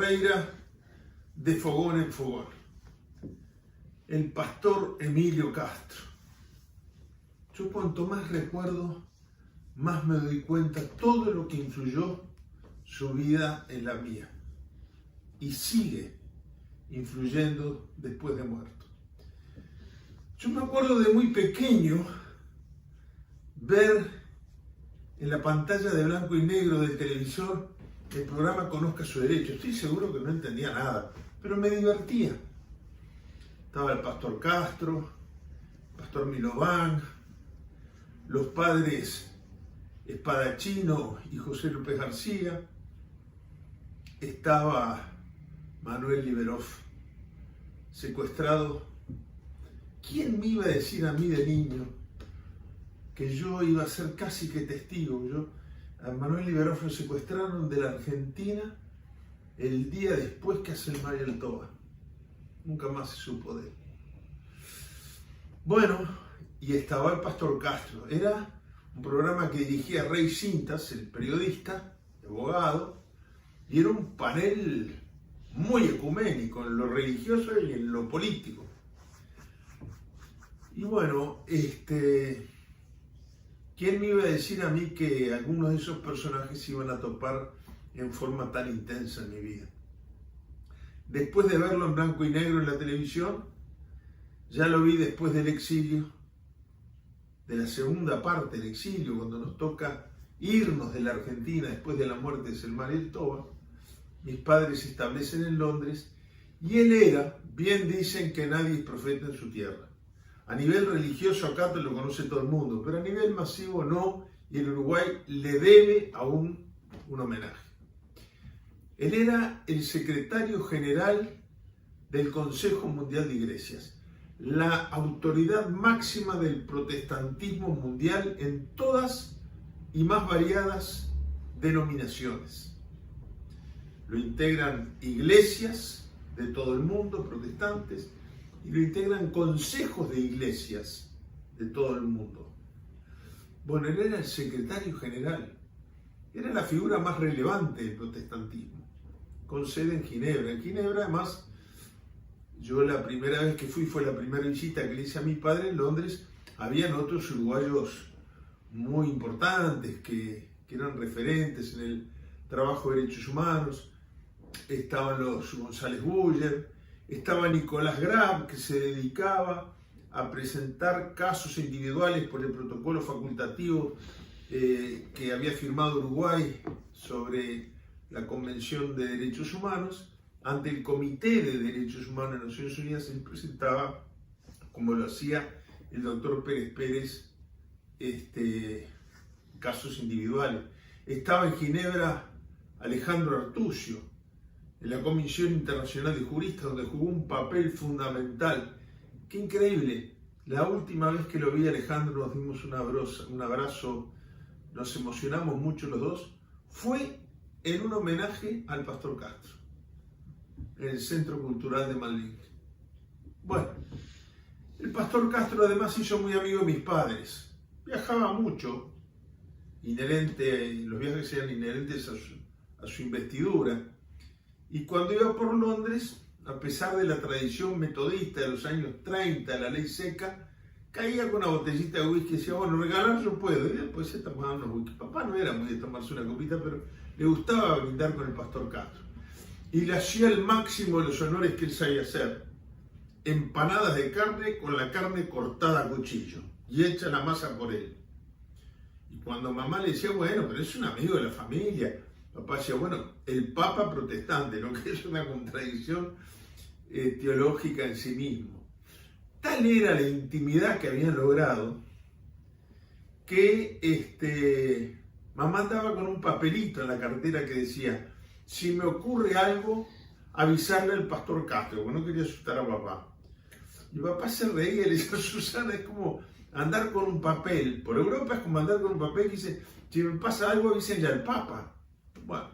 Oliveira de fogón en fogón. El pastor Emilio Castro. Yo cuanto más recuerdo, más me doy cuenta todo lo que influyó su vida en la mía. Y sigue influyendo después de muerto. Yo me acuerdo de muy pequeño ver en la pantalla de blanco y negro del televisor el programa Conozca su Derecho. Estoy seguro que no entendía nada, pero me divertía. Estaba el pastor Castro, el pastor Milován, los padres Espadachino y José López García, estaba Manuel Liberov, secuestrado. ¿Quién me iba a decir a mí de niño que yo iba a ser casi que testigo? A Manuel Liberov lo secuestraron de la Argentina el día después que hace el Mariel Toba. Nunca más se supo de él. Bueno, y estaba el pastor Castro. Era un programa que dirigía Rey Cintas, el periodista, el abogado, y era un panel muy ecuménico en lo religioso y en lo político. Y bueno, ¿quién me iba a decir a mí que algunos de esos personajes se iban a topar en forma tan intensa en mi vida? Después de verlo en blanco y negro en la televisión, ya lo vi después del exilio, de la segunda parte del exilio, cuando nos toca irnos de la Argentina después de la muerte de Selmar el Toba. Mis padres se establecen en Londres y él era, bien dicen que nadie es profeta en su tierra. A nivel religioso acá te lo conoce todo el mundo, pero a nivel masivo no, y el Uruguay le debe aún un homenaje. Él era el secretario general del Consejo Mundial de Iglesias, la autoridad máxima del protestantismo mundial en todas y más variadas denominaciones. Lo integran iglesias de todo el mundo, protestantes, y lo integran consejos de iglesias de todo el mundo. Bueno, él era el secretario general, era la figura más relevante del protestantismo, con sede en Ginebra. En Ginebra, además, yo la primera vez que fui, fue la primera visita que le hice a mi padre en Londres, habían otros uruguayos muy importantes que eran referentes en el trabajo de derechos humanos. Estaban los González Buller, estaba Nicolás Grab, que se dedicaba a presentar casos individuales por el protocolo facultativo que había firmado Uruguay sobre la Convención de Derechos Humanos. Ante el Comité de Derechos Humanos de Naciones Unidas se presentaba, como lo hacía el doctor Pérez Pérez, casos individuales. Estaba en Ginebra Alejandro Artucio, en la Comisión Internacional de Juristas, donde jugó un papel fundamental. ¡Qué increíble! La última vez que lo vi, Alejandro, nos dimos un abrazo, nos emocionamos mucho los dos, fue en un homenaje al pastor Castro, en el Centro Cultural de Malvin. Bueno, el pastor Castro además hizo muy amigo de mis padres. Viajaba mucho, los viajes eran inherentes a su investidura. Y cuando iba por Londres, a pesar de la tradición metodista de los años 30, la ley seca, caía con una botellita de whisky y decía, bueno, regalar yo puedo. Y después se tomaba unos whisky. Papá no era muy de tomarse una copita, pero le gustaba brindar con el pastor Castro. Y le hacía el máximo de los honores que él sabía hacer. Empanadas de carne con la carne cortada a cuchillo y hecha la masa por él. Y cuando mamá le decía, bueno, pero es un amigo de la familia, papá decía, bueno, el Papa protestante, lo que es una contradicción teológica en sí mismo. Tal era la intimidad que habían logrado que mamá andaba con un papelito en la cartera que decía, si me ocurre algo, avisarle al pastor Castro, porque no quería asustar a papá. Y papá se reía y le decía, Susana, es como andar con un papel. Por Europa es como andar con un papel que dice, si me pasa algo, avisen ya al Papa. Bueno,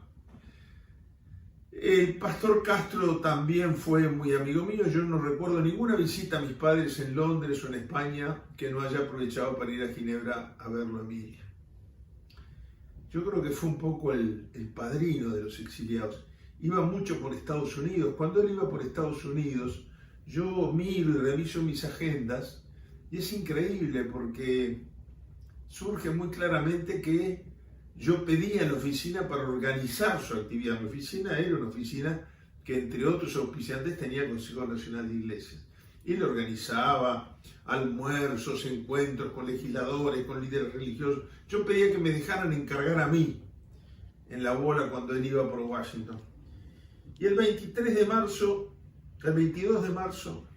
el pastor Castro también fue muy amigo mío. Yo no recuerdo ninguna visita a mis padres en Londres o en España que no haya aprovechado para ir a Ginebra a verlo a Emilia. Yo creo que fue un poco el padrino de los exiliados. iba mucho por Estados Unidos. Cuando él iba por Estados Unidos, yo miro y reviso mis agendas y es increíble porque surge muy claramente que yo pedía en la oficina para organizar su actividad. Mi oficina era una oficina que, entre otros auspiciantes, tenía Consejo Nacional de Iglesias. Y le organizaba almuerzos, encuentros con legisladores, con líderes religiosos. Yo pedía que me dejaran encargar a mí en la bola cuando él iba por Washington. Y el 22 de marzo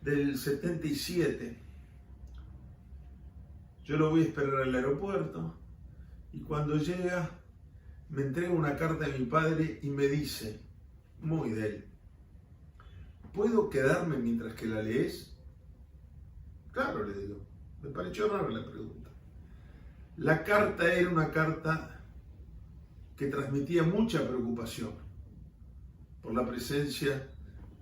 del 77, yo lo voy a esperar al aeropuerto y cuando llega me entrega una carta de mi padre y me dice, muy de él, ¿puedo quedarme mientras que la lees? Claro, le digo, me pareció rara la pregunta. La carta era una carta que transmitía mucha preocupación por la presencia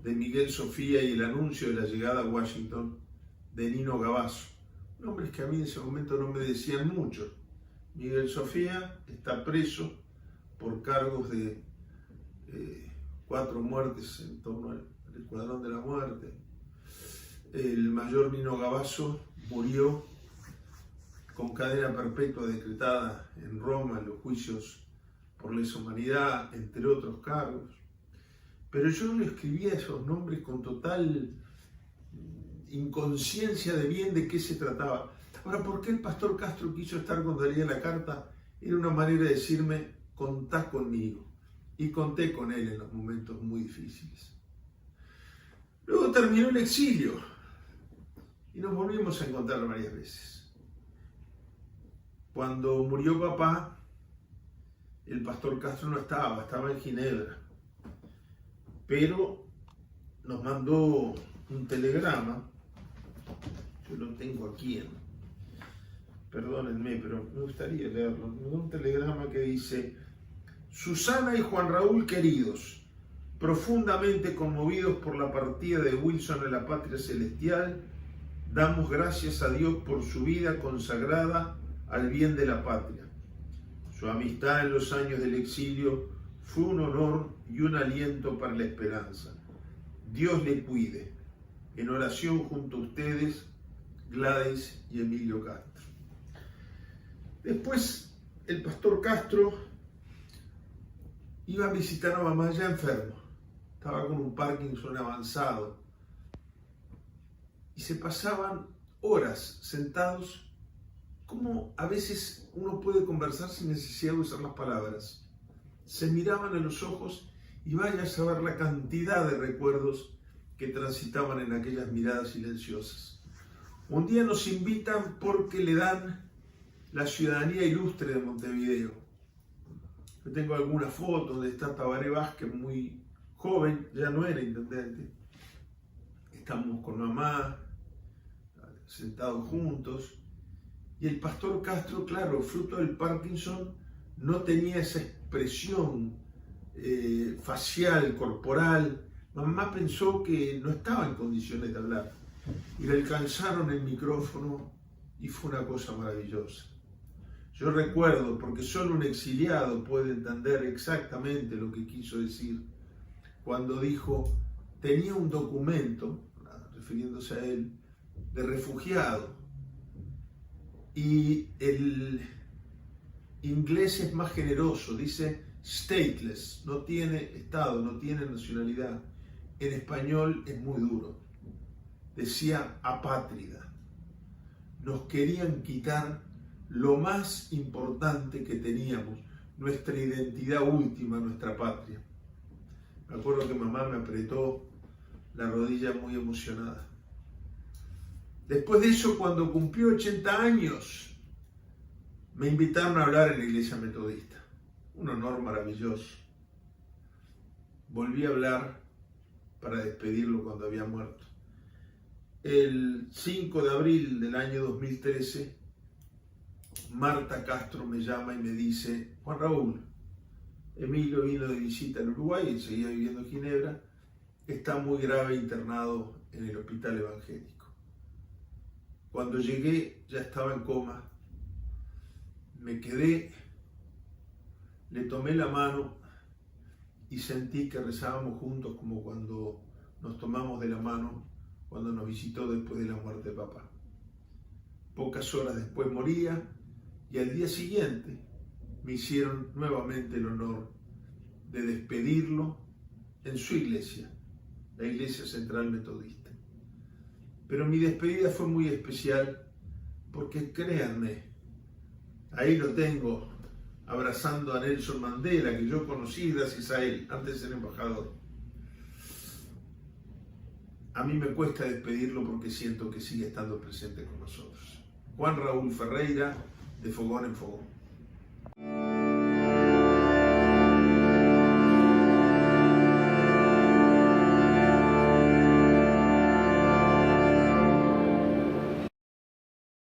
de Miguel Sofía y el anuncio de la llegada a Washington de Nino Gavazo. Nombres que a mí en ese momento no me decían mucho. Miguel Sofía está preso por cargos de 4 muertes en torno al Escuadrón de la Muerte. El mayor Nino Gavazo murió con cadena perpetua decretada en Roma en los juicios por lesa humanidad, entre otros cargos. Pero yo le escribía esos nombres con total inconsciencia de bien de qué se trataba. Ahora, ¿por qué el pastor Castro quiso estar cuando leía la carta? Era una manera de decirme, contá conmigo. Y conté con él en los momentos muy difíciles. Luego terminó el exilio y nos volvimos a encontrar varias veces. Cuando murió papá, el pastor Castro no estaba en Ginebra, pero nos mandó un telegrama, yo lo tengo aquí, perdónenme, pero me gustaría leerlo, un telegrama que dice: Susana y Juan Raúl queridos, profundamente conmovidos por la partida de Wilson a la patria celestial, damos gracias a Dios por su vida consagrada al bien de la patria. Su amistad en los años del exilio fue un honor y un aliento para la esperanza. Dios le cuide. En oración junto a ustedes, Gladys y Emilio Castro. Después, el pastor Castro iba a visitar a mamá ya enfermo. Estaba con un Parkinson avanzado. Y se pasaban horas sentados, como a veces uno puede conversar sin necesidad de usar las palabras. Se miraban a los ojos y vaya a saber la cantidad de recuerdos que transitaban en aquellas miradas silenciosas. Un día nos invitan porque le dan la ciudadanía ilustre de Montevideo. Yo tengo algunas fotos donde está Tabaré Vázquez, muy joven, ya no era intendente. Estamos con mamá, sentados juntos, y el pastor Castro, claro, fruto del Parkinson, no tenía esa expresión facial, corporal. Mamá pensó que no estaba en condiciones de hablar, y le alcanzaron el micrófono, y fue una cosa maravillosa. Yo recuerdo, porque solo un exiliado puede entender exactamente lo que quiso decir, cuando dijo, tenía un documento, refiriéndose a él, de refugiado, y el inglés es más generoso, dice stateless, no tiene estado, no tiene nacionalidad. En español es muy duro, decía apátrida. Nos querían quitar lo más importante que teníamos, nuestra identidad última, nuestra patria. Me acuerdo que mamá me apretó la rodilla muy emocionada. Después de eso, cuando cumplió 80 años, me invitaron a hablar en la iglesia metodista. Un honor maravilloso. Volví a hablar para despedirlo cuando había muerto. El 5 de abril del año 2013, Marta Castro me llama y me dice, Juan Raúl, Emilio vino de visita al Uruguay, él seguía viviendo en Ginebra, está muy grave internado en el hospital evangélico. Cuando llegué ya estaba en coma, me quedé, le tomé la mano y sentí que rezábamos juntos como cuando nos tomamos de la mano cuando nos visitó después de la muerte de papá. Pocas horas después moría y al día siguiente me hicieron nuevamente el honor de despedirlo en su iglesia, la Iglesia Central Metodista. Pero mi despedida fue muy especial porque créanme, ahí lo tengo abrazando a Nelson Mandela, que yo conocí gracias a él, antes de ser embajador. A mí me cuesta despedirlo porque siento que sigue estando presente con nosotros. Juan Raúl Ferreira, de Fogón en Fogón.